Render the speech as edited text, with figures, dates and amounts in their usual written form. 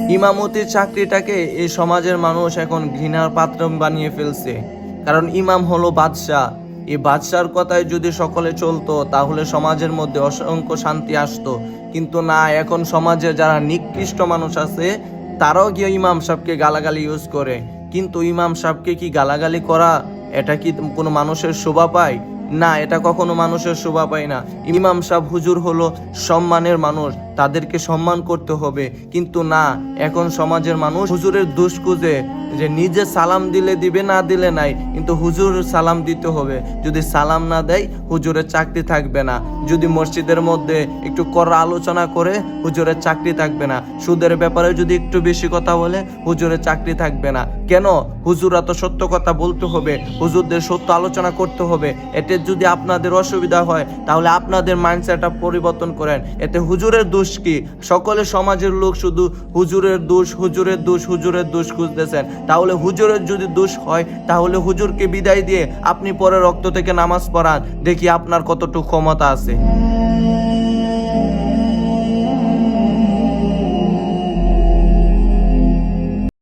ইমামতির চাকরিটাকে এই সমাজের মানুষ এখন ঘৃণার পাত্র বানিয়ে ফেলছে। কারণ ইমাম হলো বাদশাহ। এই বাদশার কথায় যদি সকলে চলতো তাহলে সমাজের মধ্যে অসংখ্য শান্তি আসতো। কিন্তু না, এখন সমাজে যারা নিকৃষ্ট মানুষ আছে তারাও গিয়ে ইমাম সাহেবকে গালাগালি ইউজ করে। কিন্তু ইমাম সাহেবকে কি গালাগালি করা এটা কি কোনো মানুষের শোভা পায়? না, এটা কখনো মানুষের শোভা পায় না। ইমাম সাহেব হুজুর হলো সম্মানের মানুষ, তাদেরকে সম্মান করতে হবে। কিন্তু না, এখন সমাজের মানুষ হুজুরের দোষ খুঁজে, যে নিজে সালাম দিলে দিবে, না দিলে নাই, কিন্তু হুজুর সালাম দিতে হবে। যদি সালাম না দেয় হুজুরের চাকরি থাকবে না। যদি মসজিদের মধ্যে একটু কড়া আলোচনা করে হুজুরের চাকরি থাকবে না। সুদের ব্যাপারে যদি একটু বেশি কথা বলে হুজুরের চাকরি থাকবে না। কেন? হুজুরা তো সত্য কথা বলতে হবে, হুজুরদের সত্য আলোচনা করতে হবে। এতে যদি আপনাদের অসুবিধা হয় তাহলে আপনাদের মাইন্ডসেটটা পরিবর্তন করেন। এতে হুজুরের দোষ কি? সকলে সমাজের লোক শুধু হুজুরের দোষ, হুজুরের দোষ, হুজুরের দোষ খুঁজতেছেন। তাহলে হুজুরের যদি দোষ হয় তাহলে হুজুরকে বিদায় দিয়ে আপনি পরে রক্ত থেকে নামাজ পড়ান, দেখি আপনার কতটুকু ক্ষমতা আছে।